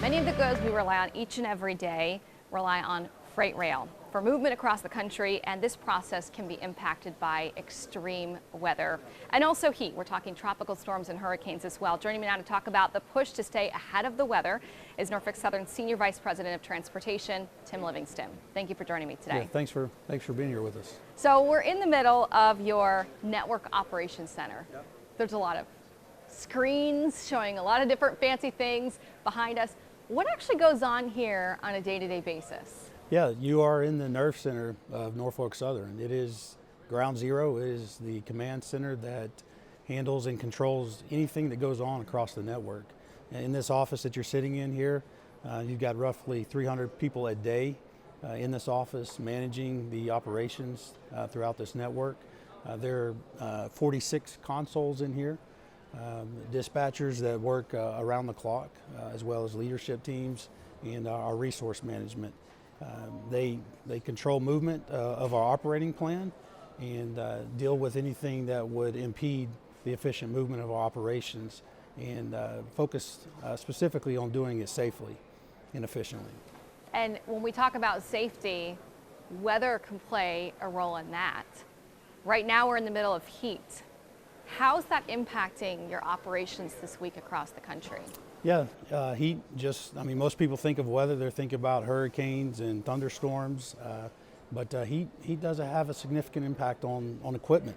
Many of the goods we rely on each and every day rely on freight rail for movement across the country, and this process can be impacted by extreme weather and also heat. We're talking tropical storms and hurricanes as well. Joining me now to talk about the push to stay ahead of the weather is Norfolk Southern Senior Vice President of Transportation, Tim Livingston. Thank you for joining me today. Yeah, thanks for being here with us. So we're in the middle of your Network Operations Center. Yep. There's a lot of screens showing a lot of different fancy things behind us. What actually goes on here on a day-to-day basis? Yeah, you are in the nerve center of Norfolk Southern. It is ground zero. It is the command center that handles and controls anything that goes on across the network. In this office that you're sitting in here, you've got roughly 300 people a day in this office managing the operations throughout this network. There are 46 consoles in here. Dispatchers that work around the clock, as well as leadership teams and our resource management. They control movement of our operating plan and deal with anything that would impede the efficient movement of our operations, and focus specifically on doing it safely and efficiently. And when we talk about safety, weather can play a role in that. Right now we're in the middle of heat. How's that impacting your operations this week across the country? Yeah, heat most people think of weather, they're thinking about hurricanes and thunderstorms, but heat does have a significant impact on equipment.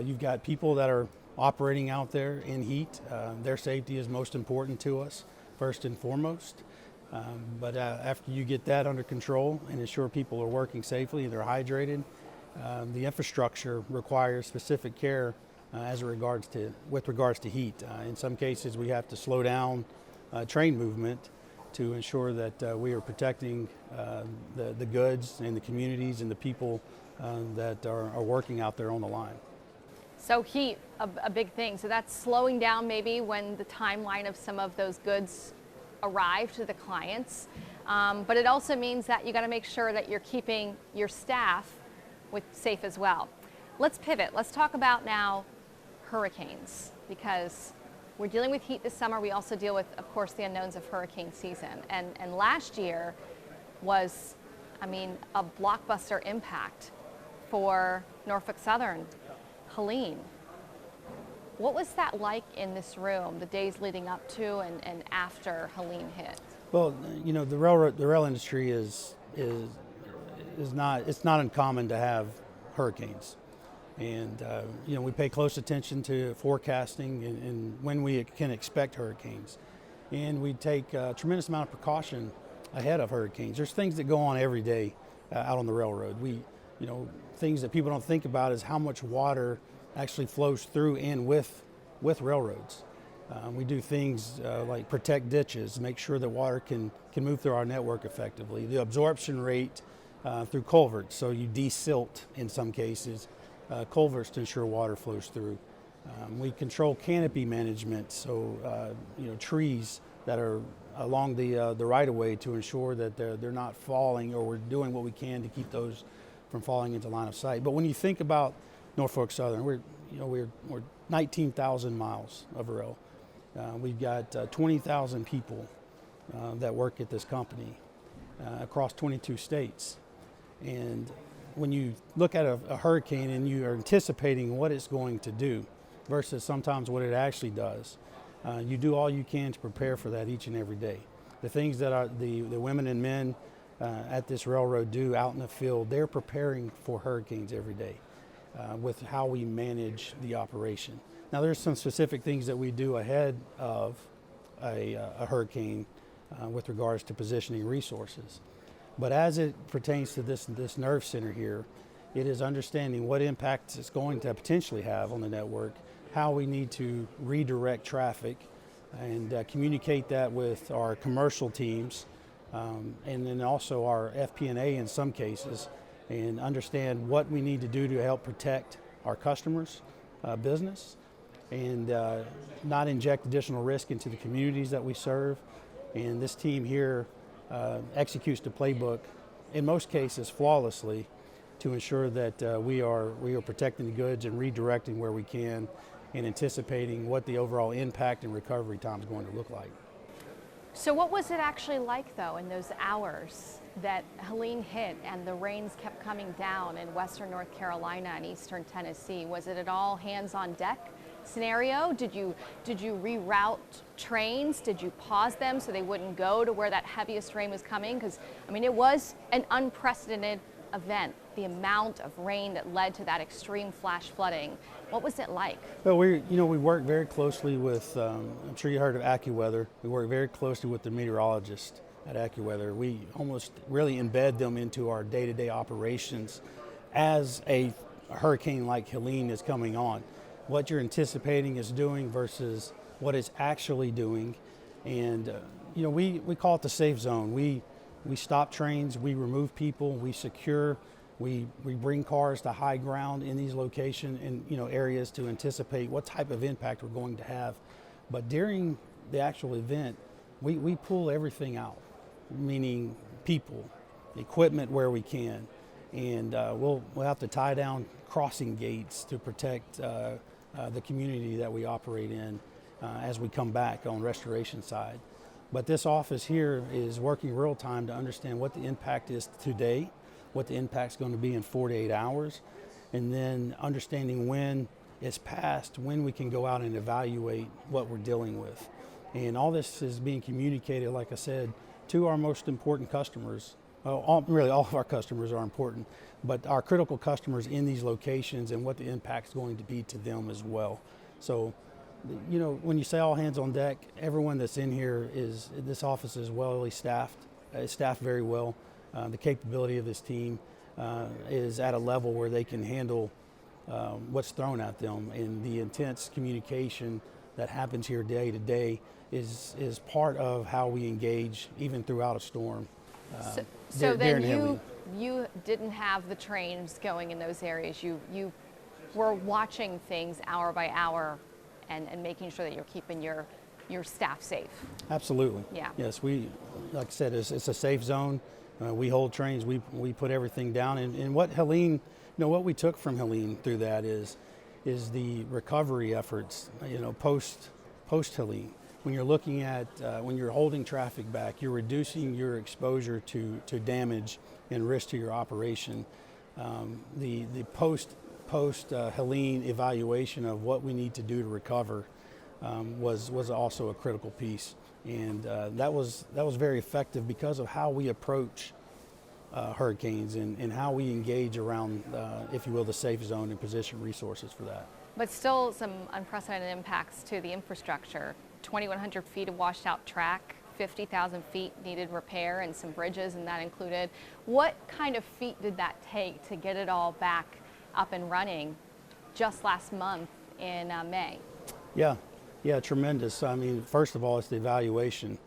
You've got people that are operating out there in heat. Their safety is most important to us, first and foremost. But after you get that under control and ensure people are working safely and they're hydrated, the infrastructure requires specific care with regards to heat. In some cases, we have to slow down train movement to ensure that we are protecting the goods and the communities and the people that are working out there on the line. So heat, a big thing. So that's slowing down maybe when the timeline of some of those goods arrive to the clients. But it also means that you got to make sure that you're keeping your staff safe as well. Let's pivot. Let's talk about now hurricanes, because we're dealing with heat this summer. We also deal with, of course, the unknowns of hurricane season. And last year was, a blockbuster impact for Norfolk Southern, Helene. What was that like in this room, the days leading up to and after Helene hit? Well, the rail industry is not uncommon to have hurricanes, and we pay close attention to forecasting and when we can expect hurricanes, and we take a tremendous amount of precaution ahead of hurricanes. There's things that go on every day out on the railroad. Things that people don't think about is how much water actually flows through and with railroads. We do things like protect ditches, make sure that water can move through our network effectively. The absorption rate through culverts, so you de-silt in some cases culverts to ensure water flows through. We control canopy management, so trees that are along the right-of-way to ensure that they're not falling, or we're doing what we can to keep those from falling into line of sight. But when you think about Norfolk Southern, we're 19,000 miles of rail. We've got 20,000 people that work at this company across 22 states. And when you look at a hurricane and you are anticipating what it's going to do versus sometimes what it actually does, you do all you can to prepare for that each and every day. The things that the women and men at this railroad do out in the field, they're preparing for hurricanes every day with how we manage the operation. Now, there's some specific things that we do ahead of a hurricane with regards to positioning resources. But as it pertains to this nerve center here, it is understanding what impact it's going to potentially have on the network, how we need to redirect traffic, and communicate that with our commercial teams, and then also our FP&A in some cases, and understand what we need to do to help protect our customers' business, and not inject additional risk into the communities that we serve. And this team here executes the playbook, in most cases flawlessly, to ensure that we are protecting the goods and redirecting where we can, and anticipating what the overall impact and recovery time is going to look like. So what was it actually like, though, in those hours that Helene hit and the rains kept coming down in western North Carolina and eastern Tennessee? Was it at all hands on deck scenario? Did you reroute trains? Did you pause them so they wouldn't go to where that heaviest rain was coming? Because, I mean, it was an unprecedented event, the amount of rain that led to that extreme flash flooding. What was it like? Well, we work very closely with, I'm sure you heard of AccuWeather. We work very closely with the meteorologist at AccuWeather. We almost really embed them into our day-to-day operations as a hurricane like Helene is coming on. What you're anticipating is doing versus what it's actually doing. And, we call it the safe zone. We stop trains, we remove people, we secure, we bring cars to high ground in these locations and areas to anticipate what type of impact we're going to have. But during the actual event, we pull everything out, meaning people, equipment where we can, and we'll have to tie down crossing gates to protect the community that we operate in as we come back on restoration side. But this office here is working real time to understand what the impact is today, what the impact's going to be in 4 to 8 hours, and then understanding when it's passed, when we can go out and evaluate what we're dealing with. And all this is being communicated, like I said, to our most important customers. Really all of our customers are important, but our critical customers in these locations and what the impact's going to be to them as well. So, when you say all hands on deck, everyone that's in here this office is well staffed. It's staffed very well. The capability of this team is at a level where they can handle what's thrown at them, and the intense communication that happens here day to day is part of how we engage even throughout a storm. So then you didn't have the trains going in those areas. You were watching things hour by hour and making sure that you're keeping your staff safe. Absolutely. Yeah. Yes, like I said, it's a safe zone. We hold trains. We put everything down. And what Helene, what we took from Helene through that is the recovery efforts. Post Helene. When you're looking at when you're holding traffic back, you're reducing your exposure to damage and risk to your operation. The post Helene evaluation of what we need to do to recover was also a critical piece, and that was very effective because of how we approach hurricanes and how we engage around, if you will, the safe zone and position resources for that. But still some unprecedented impacts to the infrastructure. 2,100 feet of washed out track, 50,000 feet needed repair, and some bridges, and that included. What kind of feat did that take to get it all back up and running just last month in May? Yeah, tremendous. I mean, first of all, it's the evaluation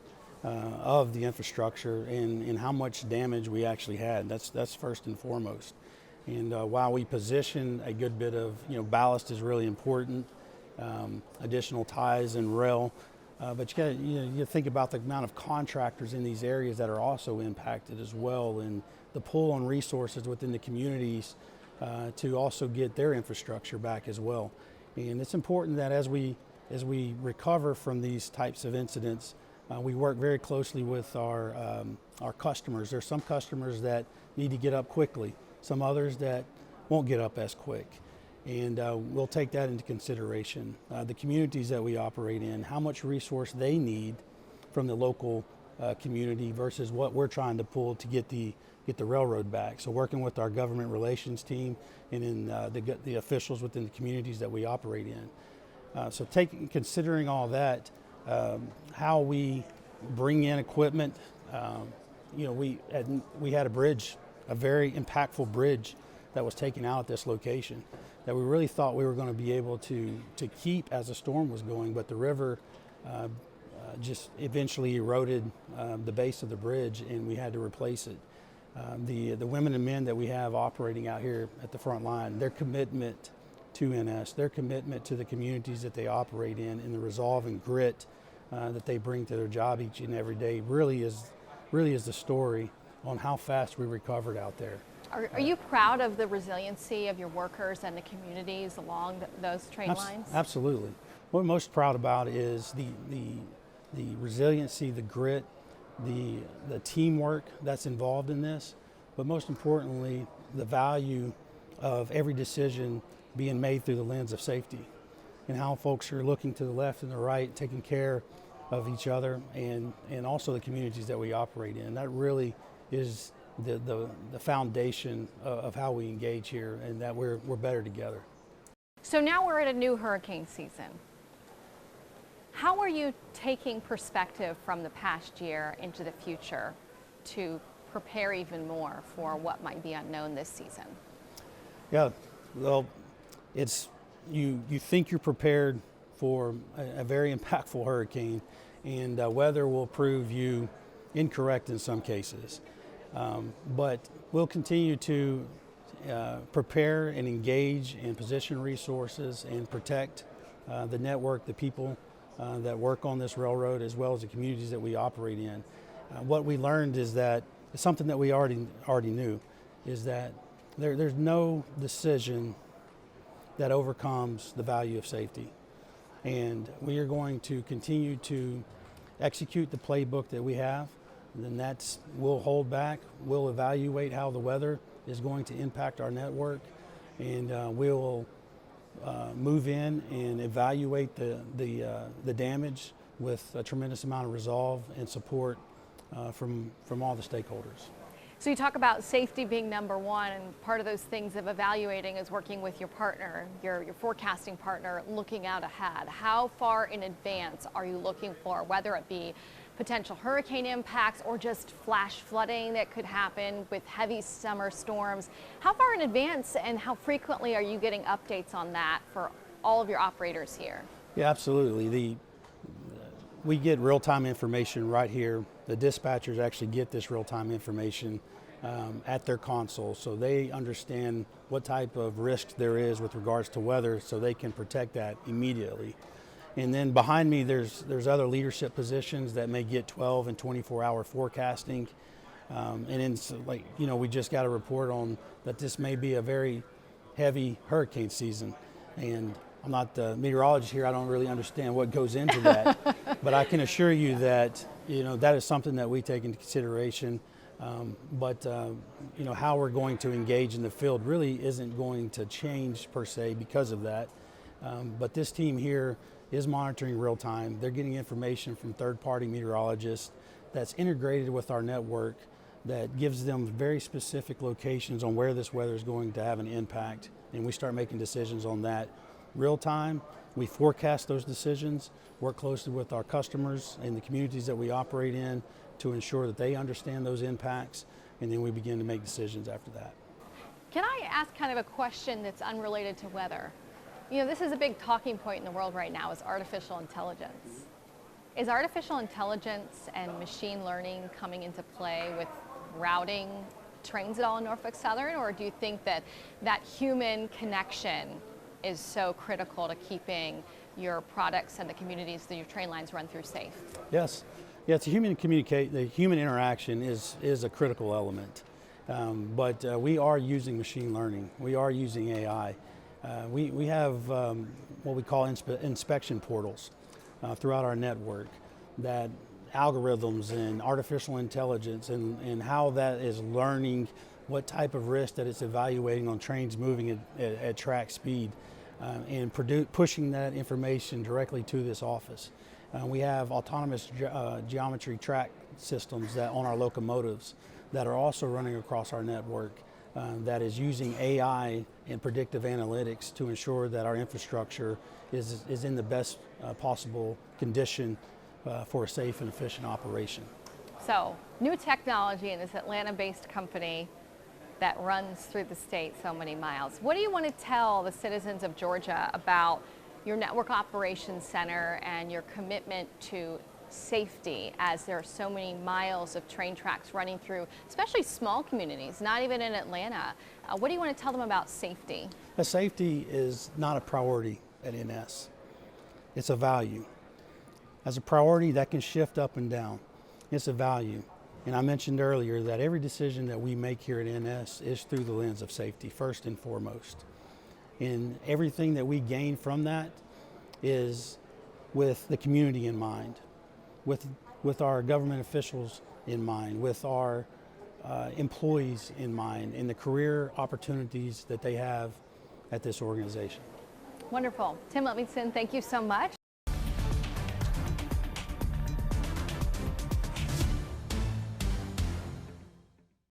of the infrastructure and how much damage we actually had. That's first and foremost. And while we position a good bit of, ballast is really important, additional ties and rail, but you think about the amount of contractors in these areas that are also impacted as well, and the pull on resources within the communities to also get their infrastructure back as well. And it's important that as we recover from these types of incidents, we work very closely with our customers. There's some customers that need to get up quickly, some others that won't get up as quick. And we'll take that into consideration. The communities that we operate in, how much resource they need from the local community versus what we're trying to pull to get the railroad back. So working with our government relations team and in the officials within the communities that we operate in. So considering all that, how we bring in equipment, we had a bridge, a very impactful bridge that was taken out at this location that we really thought we were going to be able to keep as the storm was going, but the river just eventually eroded the base of the bridge, and we had to replace it. The women and men that we have operating out here at the front line, their commitment to NS, their commitment to the communities that they operate in, and the resolve and grit that they bring to their job each and every day really is the story on how fast we recovered out there. Are you proud of the resiliency of your workers and the communities along those train lines? Absolutely. What I'm most proud about is the the resiliency, the grit, the teamwork that's involved in this, but most importantly, the value of every decision being made through the lens of safety, and how folks are looking to the left and the right, taking care of each other and also the communities that we operate in. That really is the foundation of how we engage here, and that we're better together. So now we're at a new hurricane season. How are you taking perspective from the past year into the future to prepare even more for what might be unknown this season? Yeah, well, it's you think you're prepared for a very impactful hurricane, and weather will prove you incorrect in some cases. But we'll continue to prepare and engage and position resources and protect the network, the people that work on this railroad, as well as the communities that we operate in. What we learned is that it's something that we already knew, is that there's no decision that overcomes the value of safety. And we are going to continue to execute the playbook that we have. And then we'll hold back, we'll evaluate how the weather is going to impact our network, and we'll move in and evaluate the damage with a tremendous amount of resolve and support from all the stakeholders. So you talk about safety being number one, and part of those things of evaluating is working with your partner, your forecasting partner, looking out ahead. How far in advance are you looking for, whether it be potential hurricane impacts or just flash flooding that could happen with heavy summer storms? How far in advance and how frequently are you getting updates on that for all of your operators here? Yeah, absolutely. We get real-time information right here. The dispatchers actually get this real-time information at their console, so they understand what type of risk there is with regards to weather, so they can protect that immediately. And then behind me, there's other leadership positions that may get 12 and 24-hour forecasting. And then, we just got a report on that this may be a very heavy hurricane season. And I'm not the meteorologist here, I don't really understand what goes into that. But I can assure you that, that is something that we take into consideration. But how we're going to engage in the field really isn't going to change per se because of that. But this team here is monitoring real time. They're getting information from third-party meteorologists that's integrated with our network that gives them very specific locations on where this weather is going to have an impact. And we start making decisions on that real time. We forecast those decisions, work closely with our customers and the communities that we operate in to ensure that they understand those impacts, and then we begin to make decisions after that. Can I ask kind of a question that's unrelated to weather? This is a big talking point in the world right now, is artificial intelligence. Is artificial intelligence and machine learning coming into play with routing trains at all in Norfolk Southern, or do you think that human connection is so critical to keeping your products and the communities that your train lines run through safe? Yes. Yeah, the human interaction is a critical element. But we are using machine learning. We are using AI. We have what we call inspection portals throughout our network, that algorithms and artificial intelligence and how that is learning what type of risk that it's evaluating on trains moving at track speed, and pushing that information directly to this office. We have autonomous geometry track systems that on our locomotives that are also running across our network, that is using AI and predictive analytics to ensure that our infrastructure is in the best possible condition for a safe and efficient operation. So, new technology in this Atlanta-based company that runs through the state so many miles. What do you want to tell the citizens of Georgia about your Network Operations Center and your commitment to safety, as there are so many miles of train tracks running through, especially small communities, not even in Atlanta? What do you want to tell them about safety? Safety is not a priority at NS. It's a value. As a priority, that can shift up and down. It's a value. And I mentioned earlier that every decision that we make here at NS is through the lens of safety, first and foremost. And everything that we gain from that is with the community in mind. with our government officials in mind, with our employees in mind, and the career opportunities that they have at this organization. Wonderful. Tim Livingston, thank you so much.